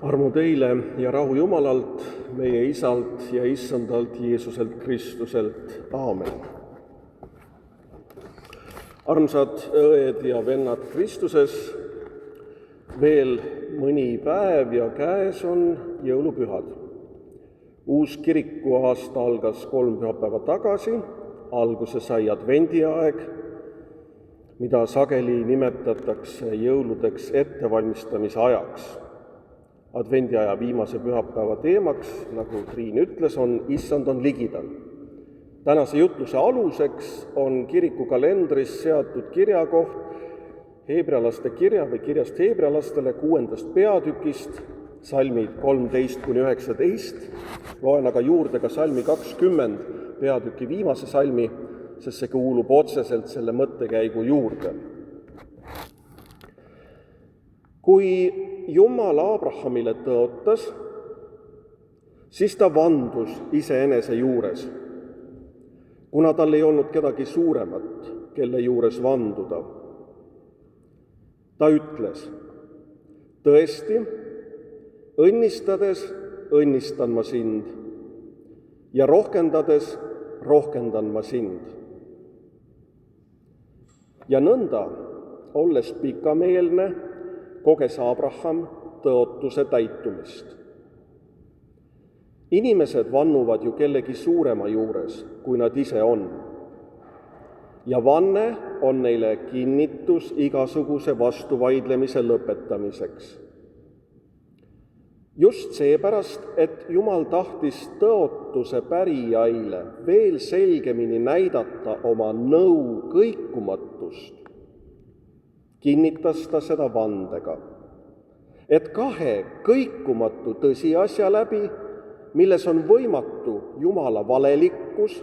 Armu teile ja rahu Jumalalt, meie Isalt ja Issandalt Jeesuselt Kristuselt. Aamen. Armsad õed ja vennad Kristuses, veel mõni päev ja käes on jõulupühad. Uus kirikuaasta algas 3 pühapäeva tagasi, alguse sai advendiaeg, mida sageli nimetatakse jõuludeks ettevalmistamise ajaks. Advendiaja viimase pühapäeva teemaks, nagu Triin ütles, on Issand on ligidal. Tänase jutluse aluseks on kirikukalendris seatud kirjakoht Heebrealaste kirja või kirjast Heebrealastele 6. peatükist, salmid 13-19, loen aga juurde ka salmi 20, peatüki viimase salmi, sest see kuulub otseselt selle mõttekäigu juurde. Kui Jumal Abrahamile tõotas, siis ta vandus iseenese juures, kuna tal ei olnud kedagi suuremat, kelle juures vanduda. Ta ütles, tõesti, õnnistades õnnistan ma sind ja rohkendades rohkendan ma sind. Ja nõnda, olles pikameelne, koges Abraham tõotuse täitumist. Inimesed vannuvad ju kellegi suurema juures, kui nad ise on. Ja vanne on neile kinnitus igasuguse vastuvaidlemise lõpetamiseks. Just seepärast, et Jumal tahtis tõotuse pärijaile veel selgemini näidata oma nõu kõikumatust, kinnitas ta seda vandega, et 2 kõikumatu tõsiasja läbi, milles on võimatu Jumala valelikkus,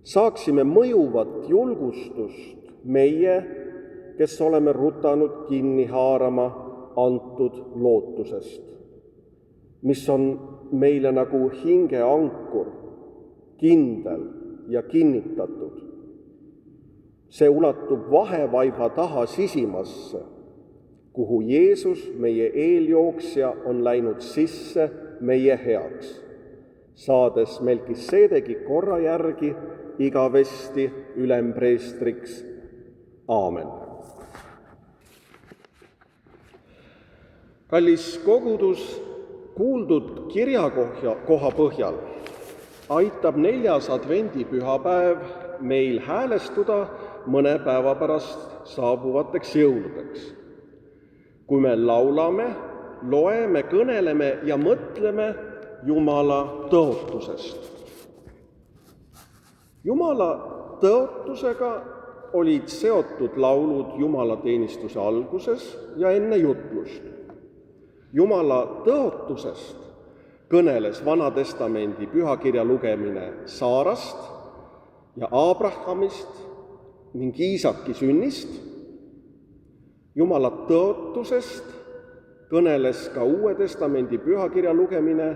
saaksime mõjuvat julgustust meie, kes oleme rutanud kinni haarama antud lootusest, mis on meile nagu hingeankur, kindel ja kinnitatud. See ulatub vahevaiba taha sisimasse, kuhu Jeesus, meie eeljooksja, on läinud sisse meie heaks, saades Melkiseedegi korra järgi igavesti ülempreestriks. Aamen. Kallis kogudus, kuuldud kirjakoha põhjal aitab 4. advendipühapäev meil häälestuda mõne päeva pärast saabuvateks jõuludeks. Kui me laulame, loeme, kõneleme ja mõtleme Jumala tõotusest. Jumala tõotusega olid seotud laulud jumalateenistuse alguses ja enne jutlust. Jumala tõotusest kõneles Vana Testamendi pühakirja lugemine Saarast ja Abrahamist ning Iisaki sünnist. Jumala tõotusest kõneles ka Uue Testamendi pühakirja lugemine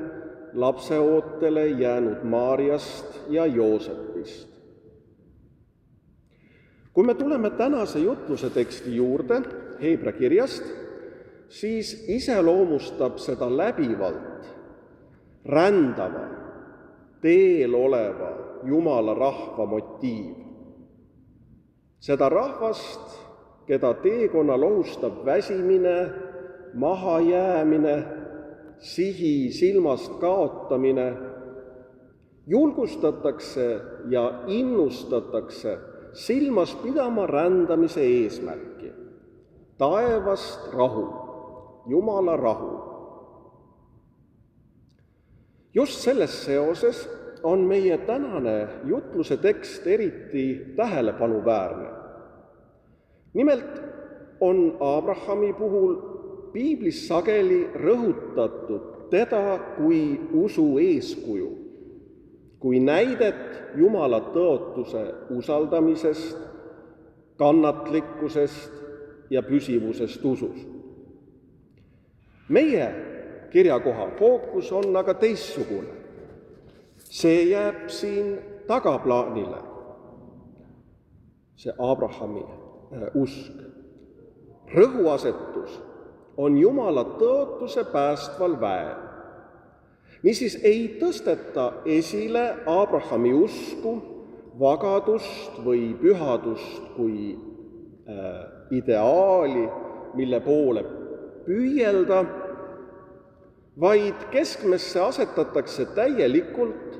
lapseootele jäänud Maarjast ja Joosepist. Kui me tuleme tänase jutluse teksti juurde Heebra kirjast, siis iseloomustab seda läbivalt rändava, teel oleva Jumala rahva motiiv. Seda rahvast, keda teekonnal ohustab väsimine, mahajäämine, sihi silmast kaotamine, julgustatakse ja innustatakse silmas pidama rändamise eesmärki, taevast rahu, Jumala rahu. Just selles seoses on meie tänane jutluse tekst eriti tähelepanuväärne. Nimelt on Abrahami puhul piiblis sageli rõhutatud teda kui usu eeskuju, kui näidet Jumala tõotuse usaldamisest, kannatlikkusest ja püsivusest usus. Meie kirjakoha fookus on aga teistsugune. See jääb siin tagaplaanile, see Abrahami usk. Rõhuasetus on Jumala tõotuse päästval väel. Niisiis ei tõsteta esile Abrahami usku, vagadust või pühadust kui ideaali, mille poole püüelda, vaid keskmesse asetatakse täielikult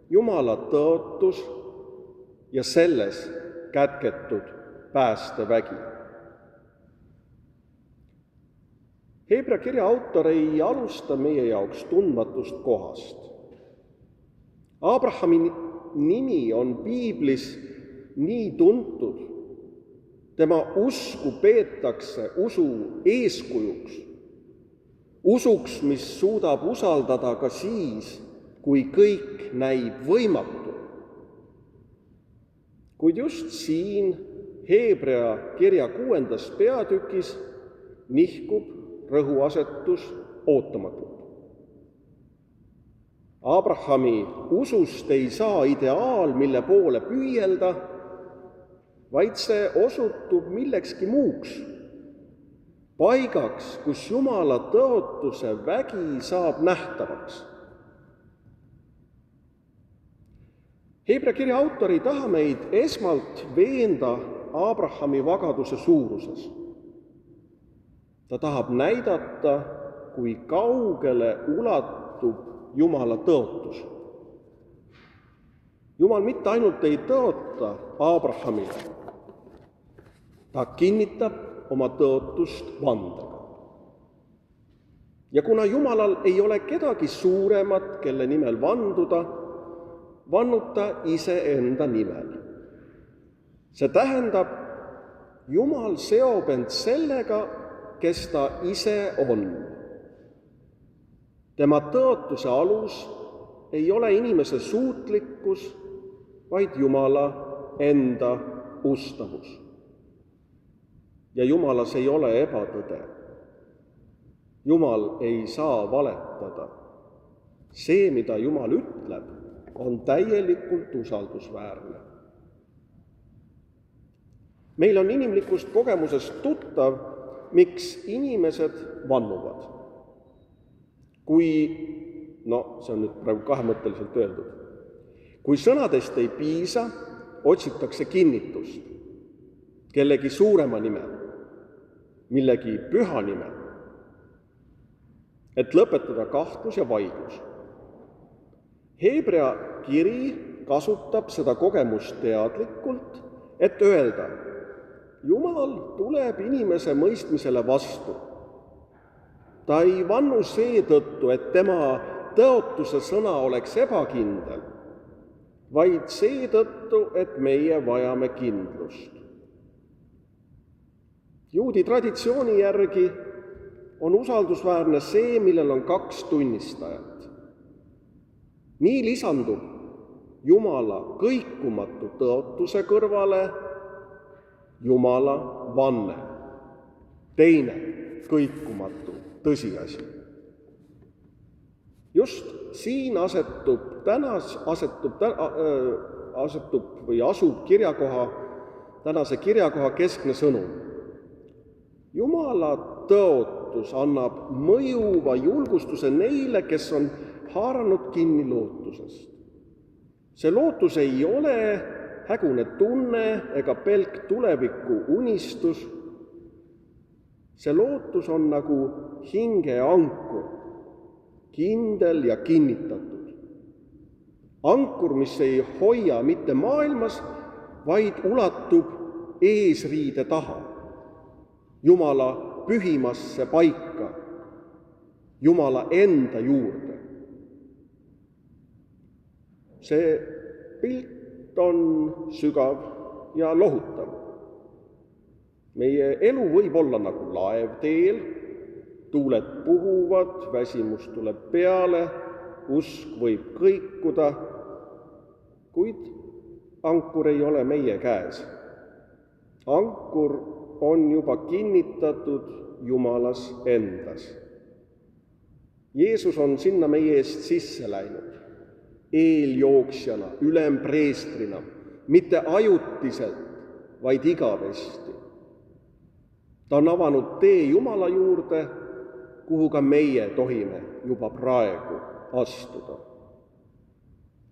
Jumala tõotus ja selles kätketud päästevägi. Hebra kirja autor ei alusta meie jaoks tundmatust kohast. Abrahami nimi on piiblis nii tuntud, tema usku peetakse usu eeskujuks, usuks, mis suudab usaldada ka siis, kui kõik näib võimatu. Kuid just siin Hebra kirja 6. peatükis nihkub rõhuasetus ootamatult. Abrahami usust ei saa ideaal, mille poole püüelda, vaid see osutub millekski muuks, paigaks, kus Jumala tõotuse vägi saab nähtavaks. Hebra kirja autor ei taha meid esmalt veenda Abrahami vagaduse suuruses. Ta tahab näidata, kui kaugele ulatub Jumala tõotus. Jumal mitte ainult ei tõota Abrahamile, ta kinnitab oma tõotust vandega. Ja kuna Jumalal ei ole kedagi suuremat, kelle nimel vanduda, vannub ta iseenda nimel. See tähendab, Jumal seob end sellega, kes ta ise on. Tema tõotuse alus ei ole inimese suutlikkus, vaid Jumala enda ustavus. Ja Jumalas ei ole ebatõde. Jumal ei saa valetada. See, mida Jumal ütleb, on täielikult usaldusväärne. Meil on inimlikust kogemusest tuttav, miks inimesed vannuvad. Kui, see on nüüd praegu kahemõtteliselt öeldud, kui sõnadest ei piisa, otsitakse kinnitust kellegi suurema nimel, millegi püha nimel, et lõpetada kahtlus ja vaidlus. Hebra kiri kasutab seda kogemust teadlikult, et öelda, Jumal tuleb inimese mõistmisele vastu. Ta ei vannu seetõttu, et tema tõotuse sõna oleks ebakindel, vaid seetõttu, et meie vajame kindlust. Juudi traditsiooni järgi on usaldusväärne see, millel on 2 tunnistajat. Nii lisandub Jumala kõikumatu tõotuse kõrvale Jumala vanne, teine kõikumatu tõsiasi. Just siin asub tänase kirjakoha keskne sõnum. Jumala tõotus annab mõjuva julgustuse neile, kes on haaranud kinni lootusest. See lootus ei ole hägune tunne ega pelk tuleviku unistus. See lootus on nagu hingeankur, kindel ja kinnitatud. Ankur, mis ei hoia mitte maailmas, vaid ulatub eesriide taha, Jumala pühimasse paika, Jumala enda juurde. See pilt on sügav ja lohutav. Meie elu võib olla nagu laev teel, tuuled puhuvad, väsimus tuleb peale, usk võib kõikuda, kuid ankur ei ole meie käes. Ankur on juba kinnitatud Jumalas endas. Jeesus on sinna meie eest sisse läinud, eeljooksjana, ülempreestrina, mitte ajutiselt, vaid igavesti. ta on avanud tee Jumala juurde, kuhu ka meie tohime juba praegu astuda.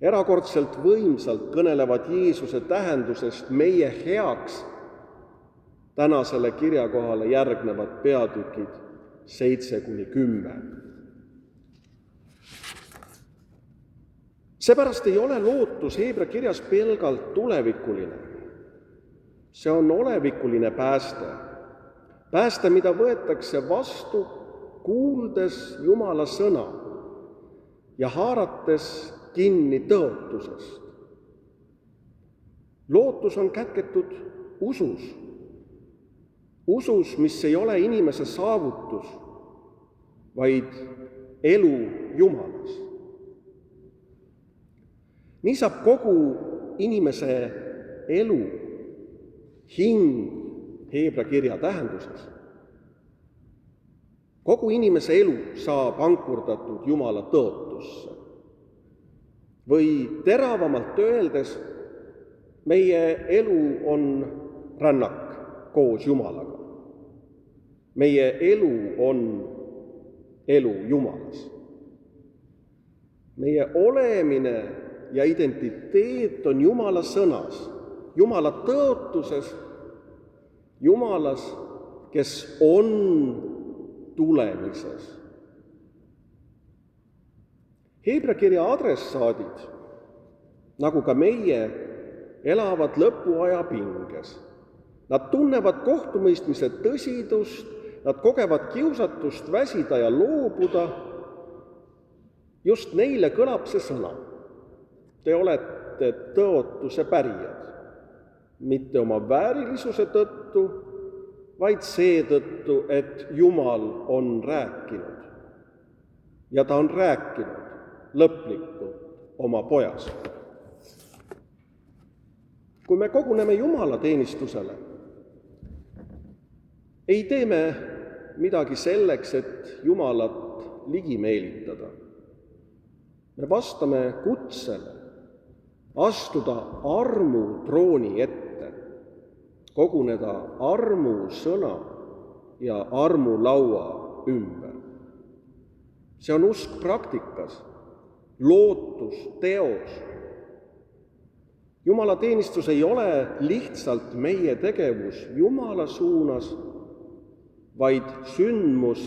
Erakordselt võimsalt kõnelevad Jeesuse tähendusest meie heaks tänasele kirjakohale järgnevad peatükid 7-10. Seepärast ei ole lootus Heebra kirjas pelgalt tulevikuline. See on olevikuline pääste. Pääste, mida võetakse vastu, kuuldes Jumala sõna ja haarates kinni tõotusest. Lootus on kätketud usus. Usus, mis ei ole inimese saavutus, vaid elu Jumalas. Nii saab kogu inimese elu, hing Heebra kirja tähenduses. Kogu inimese elu saab ankurdatud Jumala tõotusse. Või teravamalt öeldes, meie elu on rännak koos Jumalaga. Meie elu on elu Jumalas. Meie olemine ja identiteet on Jumala sõnas, Jumala tõotuses, Jumalas, kes on tulemises. Heebra kirja adressaadid, nagu ka meie, elavad lõpuaja pinges. Nad tunnevad kohtumõistmise tõsidust, nad kogevad kiusatust väsida ja loobuda. Just neile kõlab see sõna. Te olete tõotuse pärijad, mitte oma väärilisuse tõttu, vaid seetõttu, et Jumal on rääkinud. Ja ta on rääkinud lõplikult oma pojast. Kui me koguneme Jumala teenistusele, ei tee me midagi selleks, et Jumalat ligi meelitada. Me vastame kutsele astuda armu trooni ette, koguneda armu sõna ja armu laua ümber. See on usk praktikas, lootus teos. Jumala teenistus ei ole lihtsalt meie tegevus Jumala suunas, vaid sündmus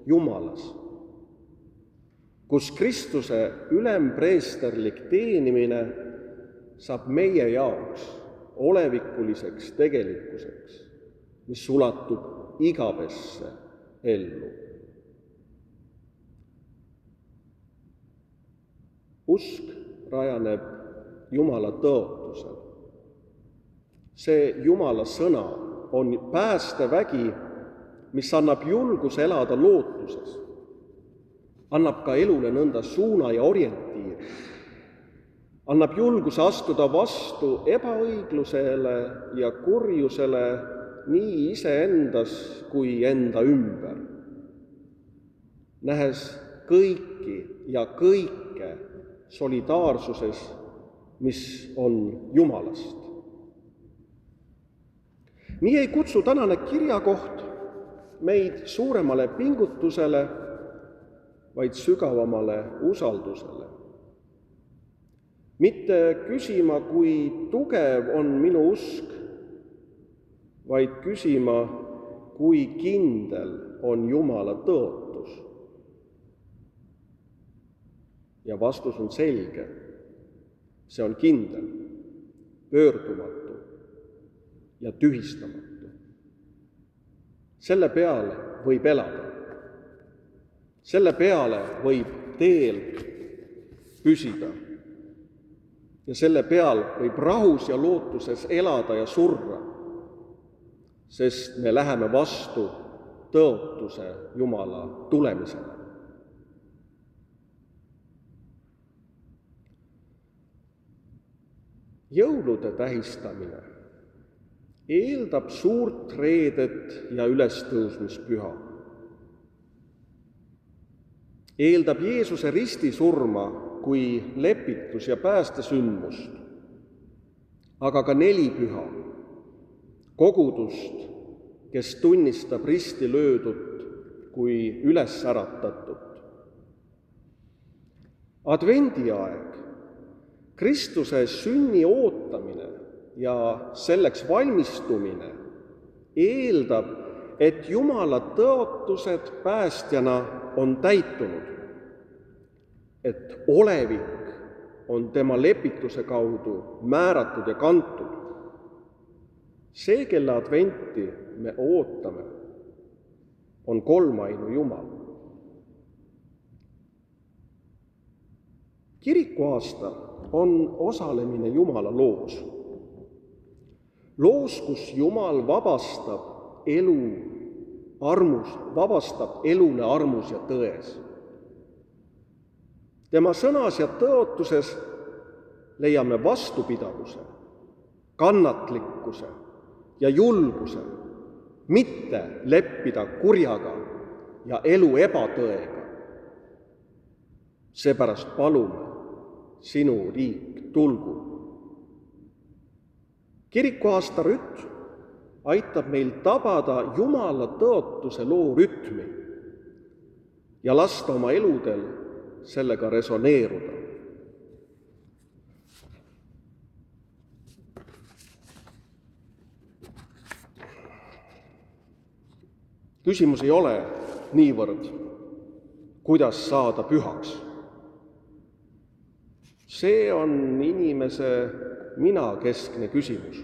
Jumalas, kus Kristuse ülempreesterlik teenimine saab meie jaoks olevikuliseks tegelikkuseks, mis ulatub igavesse ellu. Usk rajaneb Jumala tõotusel. See Jumala sõna on päästevägi, mis annab julguse elada lootuses, annab ka elule nõnda suuna ja orientiiri, annab julguse astuda vastu ebaõiglusele ja kurjusele nii iseendas kui enda ümber, nähes kõiki ja kõike solidaarsuses, mis on Jumalast. Nii ei kutsu tänane kirjakoht meid suuremale pingutusele, vaid sügavamale usaldusele. Mitte küsima, kui tugev on minu usk, vaid küsima, kui kindel on Jumala tõotus. Ja vastus on selge. See on kindel, pöördumatu ja tühistamatu. Selle peale võib elada. Selle peale võib teel püsida. Ja selle peal võib rahus ja lootuses elada ja surra, sest me läheme vastu tõotuse Jumala tulemisele. Jõulude tähistamine eeldab suurt reedet ja ülestõusmispüha. Eeldab Jeesuse ristisurma kui lepitus- ja päästesündmust, aga ka 4 püha, kogudust kes tunnistab risti löödut kui üles äratatut. Advendiaeg, Kristuse sünni ootamine ja selleks valmistumine eeldab, et Jumala tõotused päästjana on täitunud, et olevik on tema lepituse kaudu määratud ja kantud. See, kelle adventi me ootame, on kolmainu Jumal. Kirikuaasta on osalemine Jumala loos. Loos, kus Jumal vabastab elule armus ja tões. Tema sõnas ja tõotuses leiame vastupidavuse, kannatlikkuse ja julguse, mitte leppida kurjaga ja elu ebatõega. Seepärast palume, sinu riik tulgu. Kirikuaasta rütm aitab meil tabada Jumala tõotuse loo rütmi ja lasta oma eludel sellega resoneeruda. Küsimus ei ole niivõrd, kuidas saada pühaks. See on inimese minakeskne küsimus.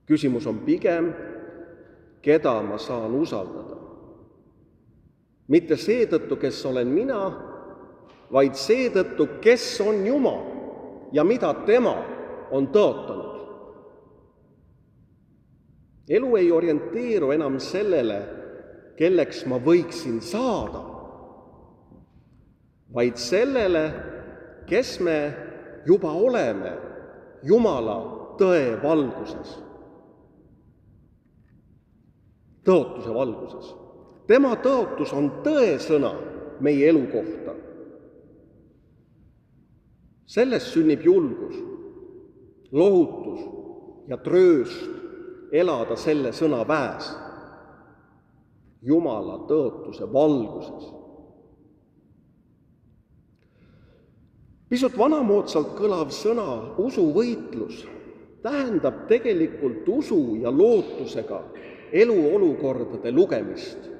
Küsimus on pigem, keda ma saan usaldada. Mitte seetõttu, kes olen mina, vaid seetõttu, kes on Jumal ja mida tema on tõotanud. Elu ei orienteeru enam sellele, kelleks ma võiksin saada, vaid sellele, kes me juba oleme Jumala tõe valguses, tõotuse valguses. Tema tõotus on tõesõna meie elu kohta. Sellest sünnib julgus, lohutus ja trööst elada selle sõna väes, Jumala tõotuse valguses. Pisut vanamoodsalt kõlav sõna usuvõitlus tähendab tegelikult usu ja lootusega eluolukordade lugemist,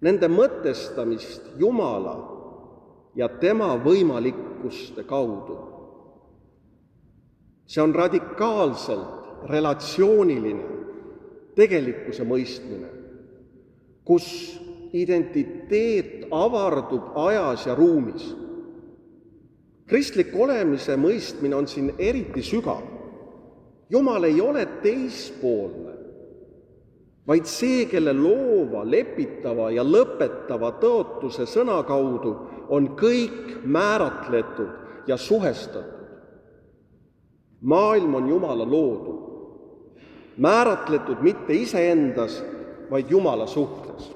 nende mõtestamist Jumala ja tema võimalikkuste kaudu. See on radikaalselt relatsiooniline tegelikkuse mõistmine, kus identiteet avardub ajas ja ruumis. Kristlik olemise mõistmine on siin eriti sügav. Jumal ei ole teispoolne, vaid see, kelle loova, lepitava ja lõpetava tõotuse sõna kaudu on kõik määratletud ja suhestatud. Maailm on Jumala loodu, määratletud mitte iseendas, vaid Jumala suhtes.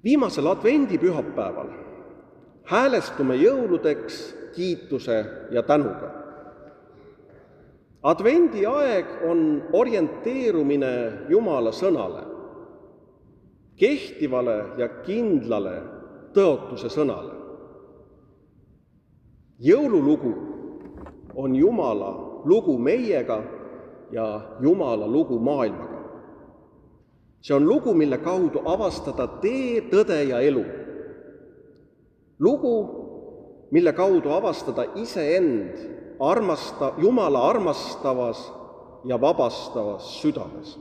Viimasel advendipühapäeval häälestume jõuludeks kiituse ja tänuga. Advendiaeg on orienteerumine Jumala sõnale, kehtivale ja kindlale tõotuse sõnale. Jõululugu on Jumala lugu meiega ja Jumala lugu maailmaga. See on lugu, mille kaudu avastada tee, tõde ja elu. Lugu, mille kaudu avastada iseend Jumala armastavas ja vabastavas südames.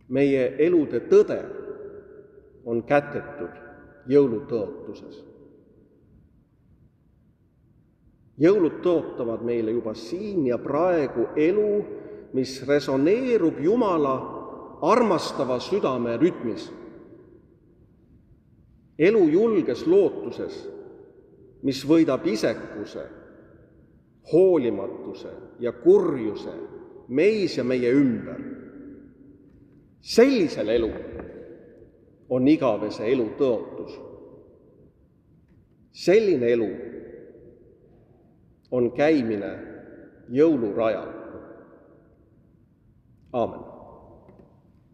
Meie elude tõde on kätketud jõulutõotuses. Jõulud tõotavad meile juba siin ja praegu elu, mis resoneerub Jumala armastava südame rütmis. Elu julges lootuses, mis võidab isekuse, hoolimatuse ja kurjuse meis ja meie ümber. Sellisel elu on igavese elu tõotus. Selline elu on käimine jõulurajal. Aamen.